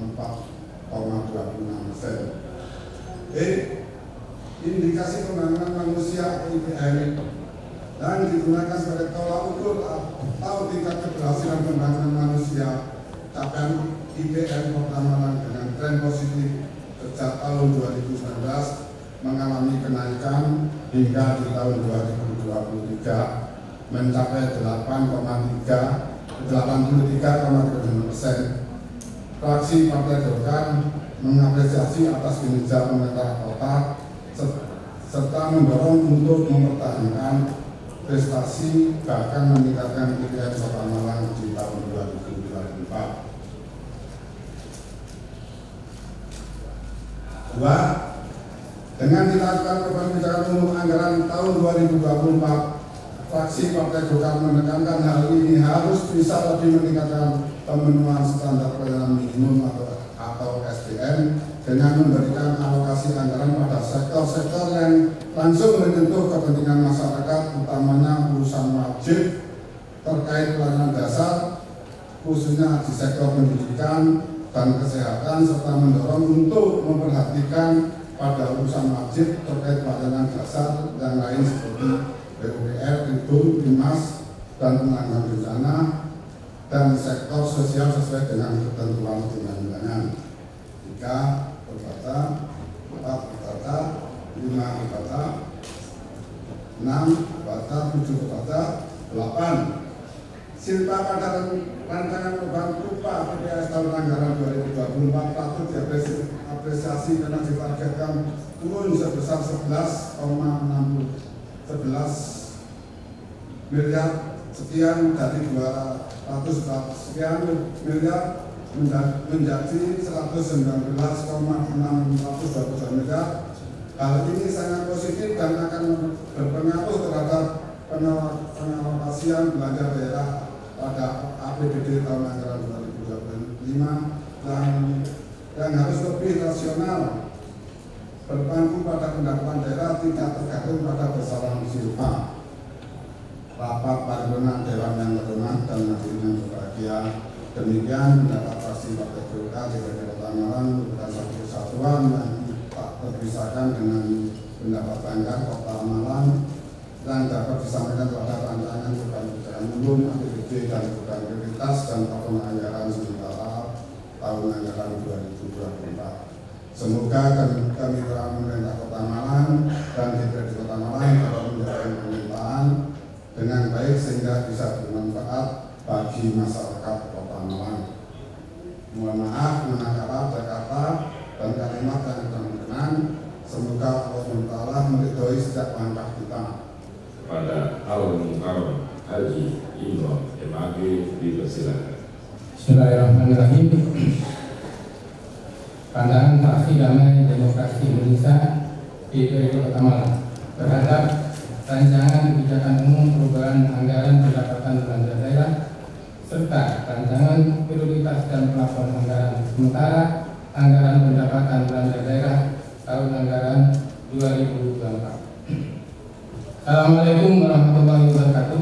4,26%. Indikasi pembangunan manusia IPM dan digunakan sebagai tolak ukur atau tingkat keberhasilan pembangunan manusia. Capaian IPM Kota Malang dengan tren positif sejak tahun 2019 mengalami kenaikan hingga di tahun 2023 mencapai 83,3%. Fraksi Partai Golkar mengapresiasi atas kinerja pemerintah kota serta mendorong untuk mempertahankan prestasi bahkan meningkatkan IPM Kota Malang di tahun 2024. 2. Dengan dilakukan perubahan kebijakan umum anggaran tahun 2024, fraksi Partai Golkar menekankan hal ini harus bisa lebih meningkatkan pemenuhan standar pelayanan minimum atau SDM dengan memberikan alokasi anggaran pada sektor-sektor yang langsung menyentuh kepentingan masyarakat, utamanya urusan wajib terkait pelayanan dasar, khususnya di sektor pendidikan dan kesehatan, serta mendorong untuk memperhatikan pada urusan wajib terkait pelayanan dasar yang lain seperti PUPR, Kidul, Bimas, dan penanggulangan bencana, dan sektor sosial sesuai dengan ketentuan undang-undangan. 3. Berbaca, 4. Berbaca, 5. Berbaca, 6. Berbaca, 7. Berbaca, 8. Silpa pada rancangan perubahan upah PPS tahun anggaran 2024 patut diapresiasi karena ditargetkan turun sebesar 11 miliar sekian dari 200 sekian miliar menjadi 119,622 miliar. Hal ini sangat positif dan akan berpengaruh terhadap pengalokasian belanja daerah pada APBD tahun anggaran 2025 yang harus lebih rasional, berpangku pada pendapatan daerah, tidak tergantung pada besaran silpa. Rapat paripurna Dewan yang terhormat dan hadirin yang berbahagia, demikian pendapat fraksi Partai Golkar DPRD Kota Malang merupakan satu kesatuan yang tak terpisahkan dengan pendapat banggar Kota Malang dan dapat disampaikan pada rancangan kebijakan umum APBD dan program prioritas dan tahun anggaran sementara tahun anggaran 2024. Semoga kemitraan pemerintah Kota Malang dan DPRD Kota Malang dapat menjalankan pemerintahan dengan baik sehingga bisa bermanfaat bagi masyarakat Kota Malang. Mohon maaf menangkap kata dan kalimat yang tidak berkenan. Semoga Allah SWT meridhoi setiap langkah kita. Pada Al-Mukarram Haji Imron MAG dipersilakan. Bismillahirrahmanirrahim. Pandangan Fraksi Damai Demokrasi Indonesia DPRD Kota Malang terhadap rancangan kebijakan umum perubahan anggaran pendapatan belanja daerah serta rancangan prioritas dan plafon anggaran sementara anggaran pendapatan belanja daerah tahun anggaran 2024. Assalamualaikum warahmatullahi wabarakatuh.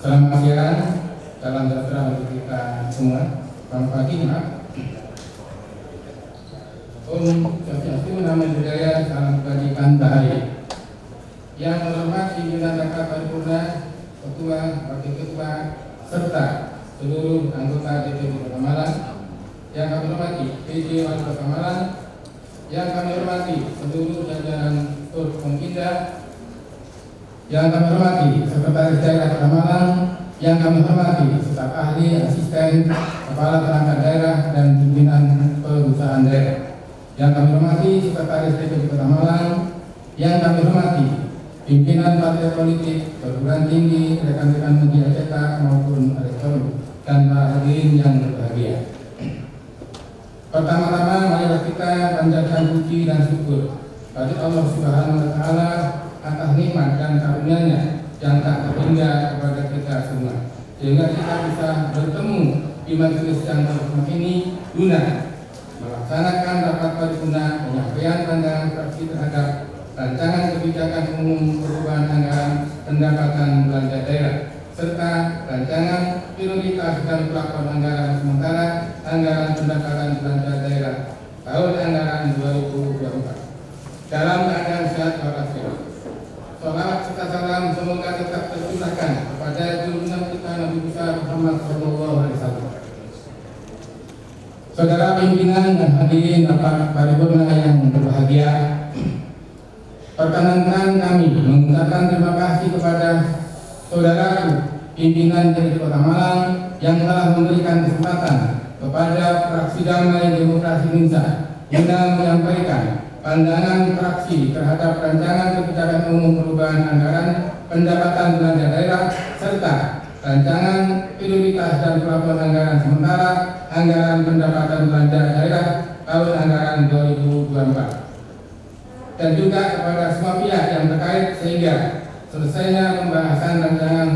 Selamat siang, salam sejahtera untuk kita semua. Selamat pagi, Pak. Om Swastiastu, nama budaya, salam kebajikan bahaya. Yang terhormat pimpinan rapat paripurna, ketua, wakil ketua, serta seluruh anggota DPRD Kota Malang. Yang kami hormati PJ Wali Kota Malang. Yang kami hormati seluruh jajaran Forkompinda. Yang kami hormati Sekretaris Daerah Kota Malang, yang kami hormati staf ahli, asisten, kepala perangkat daerah, dan pimpinan perusahaan daerah. Yang kami hormati Sekretaris DPRD Kota Malang, yang kami hormati pimpinan partai politik, perguruan tinggi, rekan-rekan media cetak maupun elektronik, dan para hadirin yang berbahagia. Pertama-tama marilah kita panjatkan puji dan syukur pada Allah Subhanahu wa Ta'ala atas nikmat dan karunia-Nya yang tak terhingga kepada kita semua, sehingga kita bisa bertemu di majelis yang terhormat ini guna melaksanakan rapat paripurna penyampaian pandangan fraksi terhadap rancangan kebijakan umum perubahan anggaran pendapatan belanja daerah serta rancangan prioritas dan plafon anggaran sementara anggaran pendapatan belanja daerah tahun anggaran 2024 dalam keadaan sehat walafiat. Salawat serta salam semoga tetap tercurahkan kepada junjungan kita Nabi besar Muhammad SAW. Saudara pimpinan dan hadirin rapat paripurna yang berbahagia, perkenankan kami mengucapkan terima kasih kepada saudaraku pimpinan DPD Kota Malang yang telah memberikan kesempatan kepada fraksi Damai Demokrasi Indonesia guna menyampaikan pandangan fraksi terhadap rancangan kebijakan umum perubahan anggaran pendapatan belanja daerah serta rancangan prioritas dan plafon anggaran sementara anggaran pendapatan belanja daerah tahun anggaran 2024 dan juga kepada semua pihak yang terkait sehingga selesainya pembahasan rancangan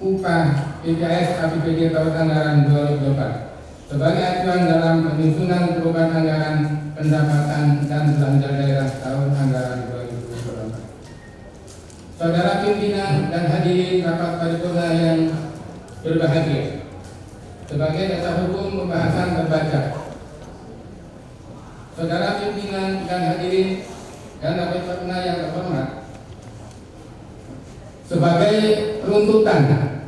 upah PPAS APBD tahun anggaran 2024 sebagai acuan dalam penyusunan perubahan anggaran pendapatan dan belanja daerah tahun anggaran 2024. Saudara pimpinan dan hadirin rapat paripurna yang berbahagia, sebagai dasar hukum pembahasan terbaca, saudara pimpinan dan hadirin dan rapat paripurna yang terhormat, sebagai runtutan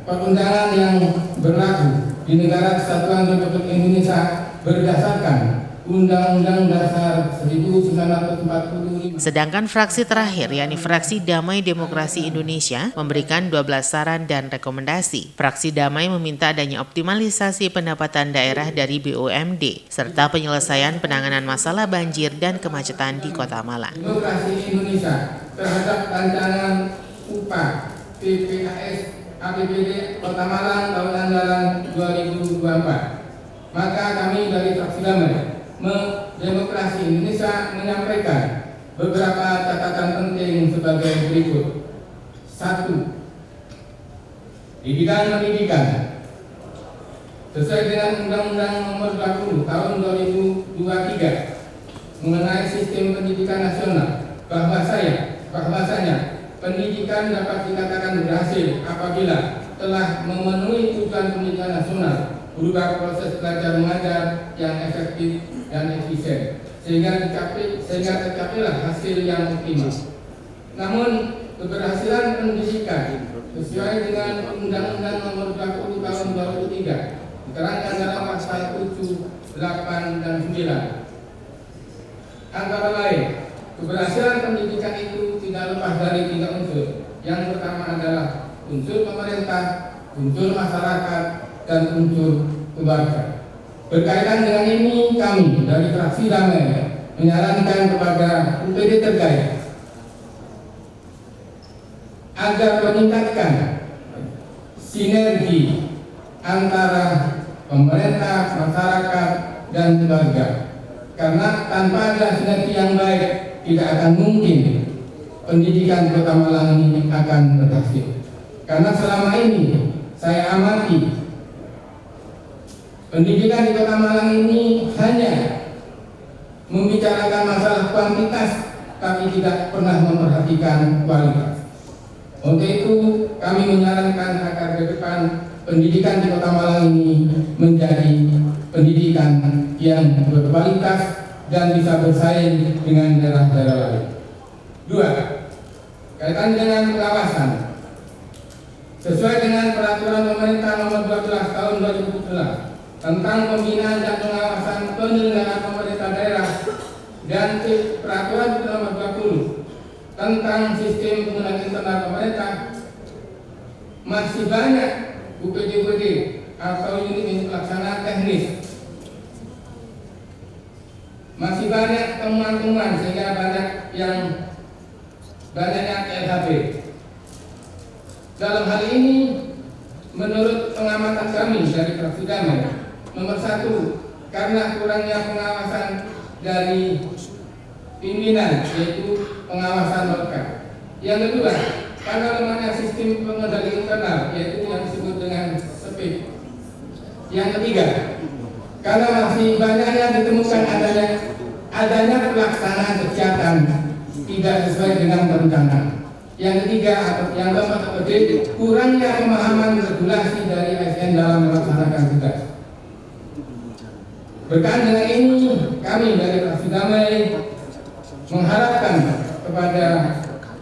perundangan yang berlaku di Negara Kesatuan Republik Indonesia berdasarkan Undang-Undang Dasar 1945. Sedangkan fraksi terakhir, yakni fraksi Damai Demokrasi Indonesia, memberikan 12 saran dan rekomendasi. Fraksi Damai meminta adanya optimalisasi pendapatan daerah dari BUMD, serta penyelesaian penanganan masalah banjir dan kemacetan di Kota Malang. Demokrasi Indonesia terhadap rancangan upah PPAS APBD Kota Malang tahun anggaran 2024. Maka kami dari fraksi Damai Demokrasi Indonesia menyampaikan beberapa catatan penting sebagai berikut. 1. Di bidang pendidikan, sesuai dengan Undang-Undang Nomor 20 Tahun 2023 mengenai Sistem Pendidikan Nasional, bahwasanya pendidikan dapat dikatakan berhasil apabila telah memenuhi tujuan pendidikan nasional berupa proses belajar mengajar yang efektif dan efisien sehingga tercapailah hasil yang optimal. Namun keberhasilan pendidikan sesuai dengan Undang-Undang Nomor 20 Tahun 2003 diterangkan dalam pasal 7, 8, dan 9. Antara lain, keberhasilan pendidikan itu tidak lepas dari 3 unsur. Yang pertama adalah unsur pemerintah, unsur masyarakat, dan unsur keluarga. Berkaitan dengan ini, kami dari fraksi Damai menyarankan kepada UPD terkait agar meningkatkan sinergi antara pemerintah, masyarakat, dan keluarga. Karena tanpa ada sinergi yang baik, tidak akan mungkin pendidikan Kota Malang ini akan berhasil. Karena selama ini saya amati pendidikan di Kota Malang ini hanya membicarakan masalah kuantitas, tapi tidak pernah memperhatikan kualitas. Untuk itu kami menyarankan agar ke depan pendidikan di Kota Malang ini menjadi pendidikan yang berkualitas dan bisa bersaing dengan daerah-daerah lain. 2. Kaitan dengan pengawasan. Sesuai dengan Peraturan Pemerintah Nomor 12 Tahun 2017 tentang pembinaan dan pengawasan penyelenggaraan pemerintah daerah dan Peraturan Nomor 20 tentang sistem penggunaan internal pemerintah, masih banyak UPD-UPD atau unit pelaksana teknis, masih banyak temuan-temuan sehingga banyaknya LHP. Dalam hal ini, menurut pengamatan kami dari fraksi Damai, nomor 1, karena kurangnya pengawasan dari pimpinan, yaitu pengawasan melekat. Yang kedua, karena lemahnya sistem pengendali internal, yaitu yang disebut dengan SPIP. Yang ketiga, karena masih banyaknya ditemukan adanya pelaksanaan kegiatan tidak sesuai dengan perencanaan. Yang ketiga, yang keempat, kurangnya pemahaman regulasi dari ASN dalam melaksanakan tugas. Berkaitan dengan ini, kami dari Fraksi Damai mengharapkan kepada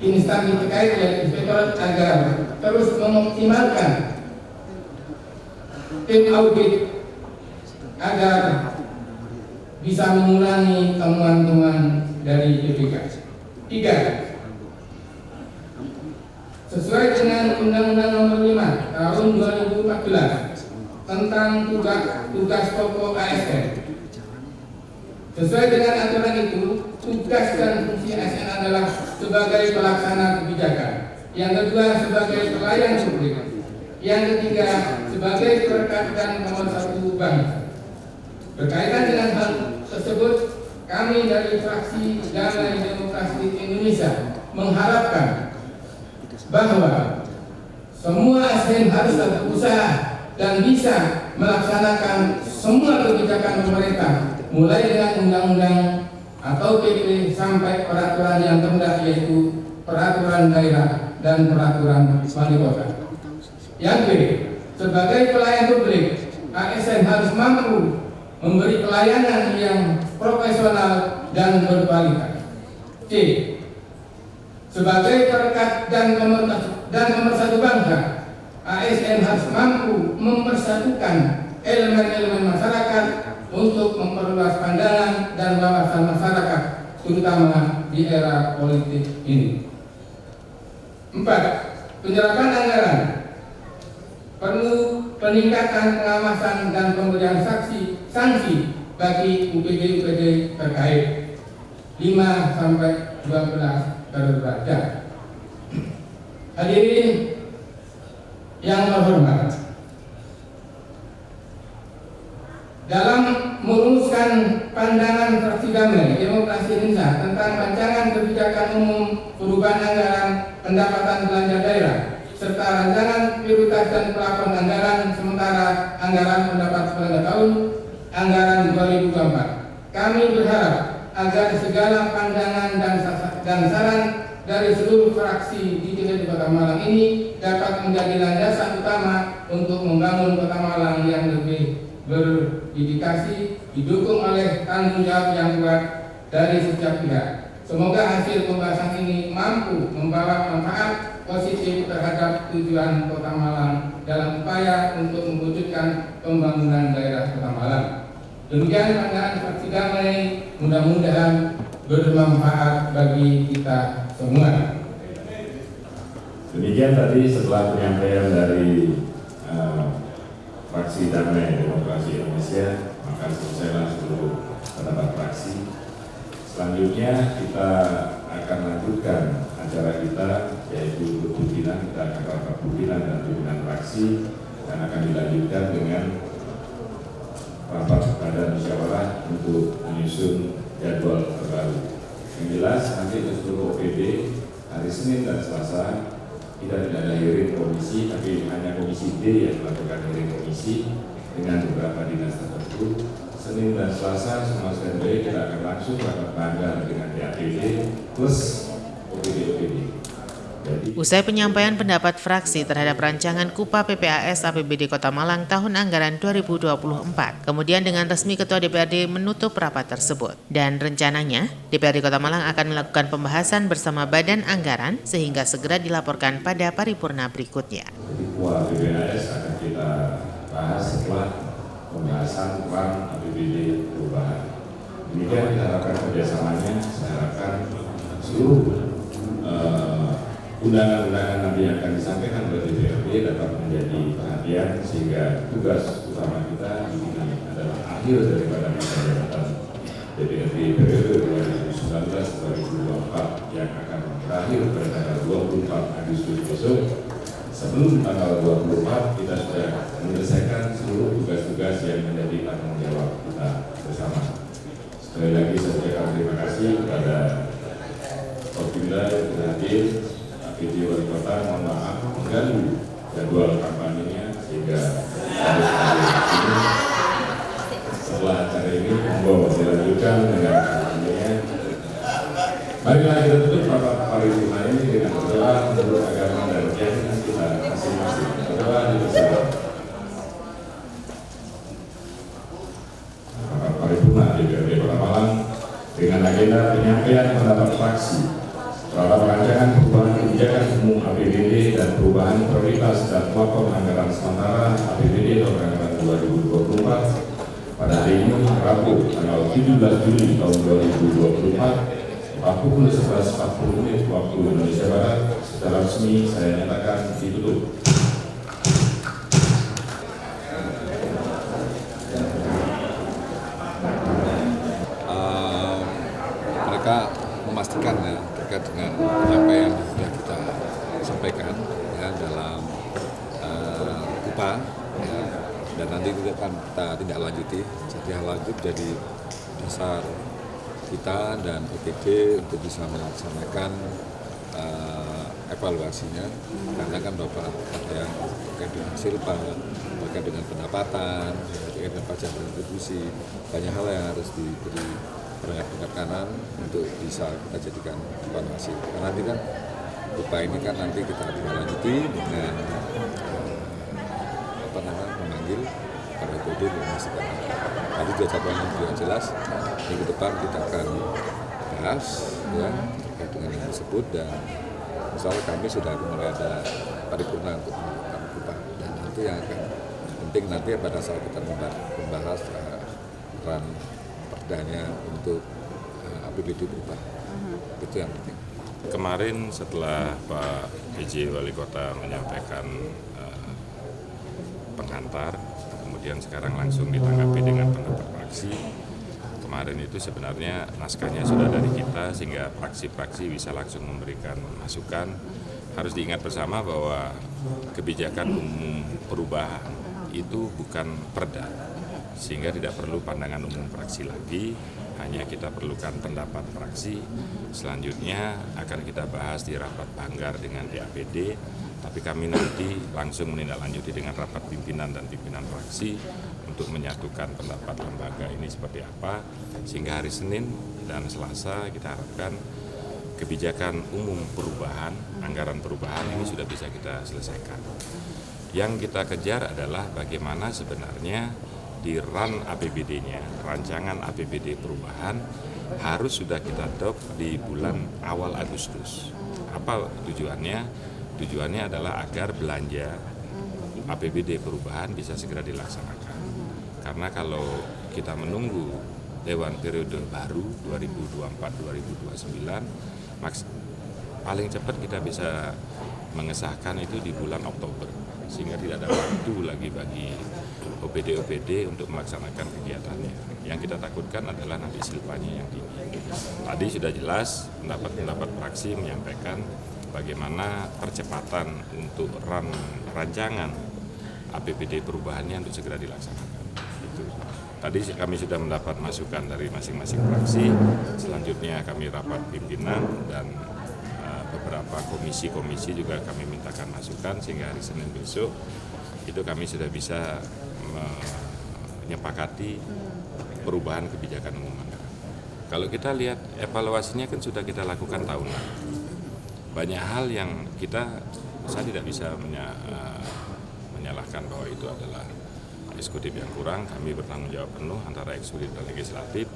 instansi terkait yaitu Inspektorat agar terus mengoptimalkan tim audit agar bisa mengulangi temuan-temuan dari BPK. 3. Sesuai dengan Undang-Undang Nomor 5 Tahun 2014 tentang tugas pokok ASN. Sesuai dengan aturan itu, tugas dan fungsi ASN adalah sebagai pelaksana kebijakan. Yang kedua, sebagai pelayan publik. Yang ketiga, sebagai perekat dan pemersatu bangsa. Berkaitan dengan hal tersebut, kami dari Fraksi Damai Demokrasi Indonesia mengharapkan bahwa semua ASN harus berusaha dan bisa melaksanakan semua kebijakan pemerintah, mulai dengan undang-undang atau PP sampai peraturan yang termudah, yaitu peraturan daerah dan peraturan wali kota. Yang B, sebagai pelayan publik, ASN harus mampu memberi pelayanan yang profesional dan berkualitas. C, sebagai perekat dan pemersatu bangsa, ASN harus mampu mempersatukan elemen-elemen masyarakat untuk memperluas pandangan dan wawasan masyarakat, terutama di era politik ini. 4. Penyerapan anggaran. Perlu peningkatan pengawasan dan pemberian sanksi bagi UPD-UPD terkait. 5 sampai 12 derajat. Hadirin yang terhormat, dalam merumuskan pandangan Fraksi Damai Demokrasi Indonesia tentang rancangan kebijakan umum perubahan anggaran pendapatan belanja daerah serta rancangan prioritas dan plafon anggaran sementara anggaran pendapatan belanja tahun anggaran 2024, kami berharap agar segala pandangan dan saran dari seluruh fraksi di DPRD Kota Malang ini dapat menjadi landasan utama untuk membangun Kota Malang yang lebih berdedikasi, didukung oleh tanggung jawab yang kuat dari setiap pihak. Semoga hasil pembahasan ini mampu membawa manfaat positif terhadap tujuan Kota Malang dalam upaya untuk mewujudkan pembangunan daerah Kota Malang. Demikian pandangan Fraksi Damai, mudah-mudahan bermanfaat bagi kita semua. Demikian tadi setelah penyampaian dari Fraksi Damai Demokrasi Indonesia, maka selesailah seluruh pendapat fraksi. Selanjutnya kita akan lanjutkan acara kita, yaitu pimpinan, kita akan rapat pimpinan dan pimpinan fraksi, dan akan dilanjutkan dengan rapat badan musyawarah untuk menyusun jadwal terbaru. Yang jelas nanti ke seluruh OPD hari Senin dan Selasa kita tidak ada hearing komisi, tapi hanya komisi D yang melakukan hearing komisi dengan beberapa dinas tertentu. Senin dan Selasa semua standby kita akan langsung rapat banggar dengan DAPD plus OPD-OPD. Usai penyampaian pendapat fraksi terhadap rancangan KUPA PPAS APBD Kota Malang tahun anggaran 2024, kemudian dengan resmi Ketua DPRD menutup rapat tersebut. Dan rencananya, DPRD Kota Malang akan melakukan pembahasan bersama Badan Anggaran sehingga segera dilaporkan pada paripurna berikutnya. KUPA PPAS akan kita bahas setelah pembahasan uang APBD perubahan. Demikian kita harapkan kerjasamanya, saya harapkan seluruh undangan-undangan nanti yang akan disampaikan oleh DPRD dapat menjadi perhatian sehingga tugas utama kita ini adalah akhir daripada masa jabatan DPRD periode 2019-2024 yang akan berakhir pada tanggal 24 Agustus besok. Sebelum tanggal 24 kita sudah menyelesaikan seluruh tugas-tugas yang menjadi tanggung jawab kita bersama. Sekali lagi saya ucapkan terima kasih kepada Kopimda yang hadir. Video Wali Kota mohon maaf mengganggu jadwal kampanyenya sehingga harus hadir di sini. setelah acara ini monggo dilanjutkan dengan kampanye. Marilah kita tutup rapat paripurna ini dengan berdoa menurut agama dan keyakinan kita masing-masing. Berdoa dipersilakan. Rapat paripurna DPRD Kota Malang dengan agenda penyampaian pendapat fraksi terhadap rancangan perubahan kebijakan umum APBD dan perubahan prioritas dan plafon anggaran sementara APBD tahun anggaran 2024 pada hari ini Rabu tanggal 17 Juli tahun 2024 pukul 11.40 waktu Indonesia Barat. Secara resmi saya nyatakan ditutup. Mereka memastikan ya terkait dengan penyampaian yang sudah kita sampaikan ya dalam UPA ya, dan nanti kita tindak lanjuti jadi hal lanjut jadi dasar kita dan OPD untuk bisa melaksanakan evaluasinya karena kan Bapak ada yang terkait dengan silpa, terkait dengan pendapatan, terkait dengan pajak kontribusi, banyak hal yang harus diberi penekanan untuk bisa kita jadikan evaluasi. Karena nanti kan UPA ini kan nanti kita lanjuti dengan memanggil para OPD dan memastikan. Tadi juga jadwalnya juga jelas. Minggu depan kita akan bahas ya terkait dengan yang tersebut dan misalnya kami sudah mulai ada paripurna untuk menentukan UPA dan nanti yang akan penting nanti pada saat kita membahas peran perdanya untuk APBD berubah itu yang penting. Kemarin setelah Pak PJ Wali Kota menyampaikan penghantar, kemudian sekarang langsung ditanggapi dengan pendapat fraksi. Kemarin itu sebenarnya naskahnya sudah dari kita sehingga fraksi-fraksi bisa langsung memberikan masukan. Harus diingat bersama bahwa kebijakan umum perubahan itu bukan perda, sehingga tidak perlu pandangan umum fraksi lagi, hanya kita perlukan pendapat fraksi. Selanjutnya akan kita bahas di rapat banggar dengan DAPD, tapi kami nanti langsung menindaklanjuti dengan rapat pimpinan dan pimpinan fraksi untuk menyatukan pendapat lembaga ini seperti apa, sehingga hari Senin dan Selasa kita harapkan kebijakan umum perubahan, anggaran perubahan ini sudah bisa kita selesaikan. Yang kita kejar adalah bagaimana sebenarnya di RAN APBD-nya, rancangan APBD perubahan harus sudah kita adopt di bulan awal Agustus. Apa tujuannya? Tujuannya adalah agar belanja APBD perubahan bisa segera dilaksanakan. Karena kalau kita menunggu Dewan periode baru 2024-2029, paling cepat kita bisa mengesahkan itu di bulan Oktober, sehingga tidak ada waktu lagi bagi OPD-OPD untuk melaksanakan kegiatannya. Yang kita takutkan adalah nanti silpanya yang tinggi. Tadi sudah jelas pendapat fraksi menyampaikan bagaimana percepatan untuk rancangan APBD perubahannya untuk segera dilaksanakan. Itu. Tadi kami sudah mendapat masukan dari masing-masing fraksi. Selanjutnya kami rapat pimpinan dan beberapa komisi-komisi juga kami mintakan masukan sehingga hari Senin besok itu kami sudah bisa menyepakati perubahan kebijakan umum anggaran. Kalau kita lihat evaluasinya kan sudah kita lakukan tahunan. Banyak hal yang saya tidak bisa menyalahkan bahwa itu adalah eksekutif yang kurang. Kami bertanggung jawab penuh antara eksekutif dan legislatif.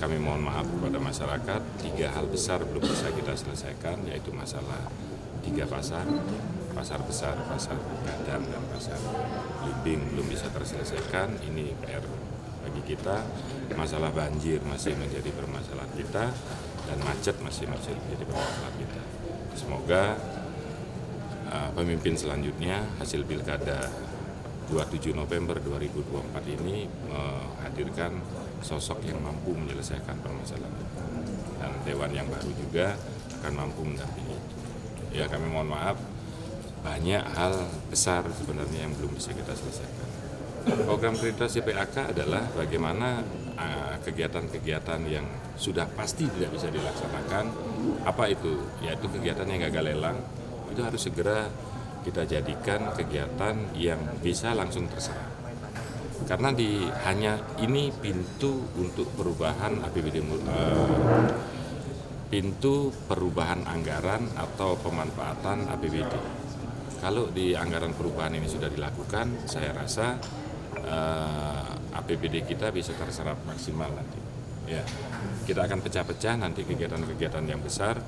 Kami mohon maaf kepada masyarakat, 3 hal besar belum bisa kita selesaikan, yaitu masalah 3 pasar besar, pasar Gadang dan pasar Blimbing belum bisa terselesaikan. Ini PR bagi kita. Masalah banjir masih menjadi permasalahan kita dan macet masih menjadi permasalahan kita. Semoga pemimpin selanjutnya hasil pilkada 27 November 2024 ini menghadirkan sosok yang mampu menyelesaikan permasalahan itu. Dan Dewan yang baru juga akan mampu mendampingi itu. Ya, kami mohon maaf, banyak hal besar sebenarnya yang belum bisa kita selesaikan. Program prioritas PAK adalah bagaimana kegiatan-kegiatan yang sudah pasti tidak bisa dilaksanakan. Apa itu? Yaitu kegiatan yang gagal lelang, itu harus segera kita jadikan kegiatan yang bisa langsung terserap. karena hanya ini pintu untuk perubahan APBD, pintu perubahan anggaran atau pemanfaatan APBD. Kalau di anggaran perubahan ini sudah dilakukan, saya rasa APBD kita bisa terserap maksimal nanti. Ya, kita akan pecah-pecah nanti kegiatan-kegiatan yang besar.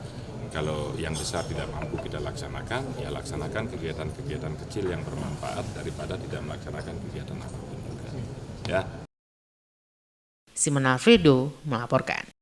Kalau yang besar tidak mampu kita laksanakan, ya laksanakan kegiatan-kegiatan kecil yang bermanfaat daripada tidak melaksanakan kegiatan apapun juga. Ya. Simon Alfredo melaporkan.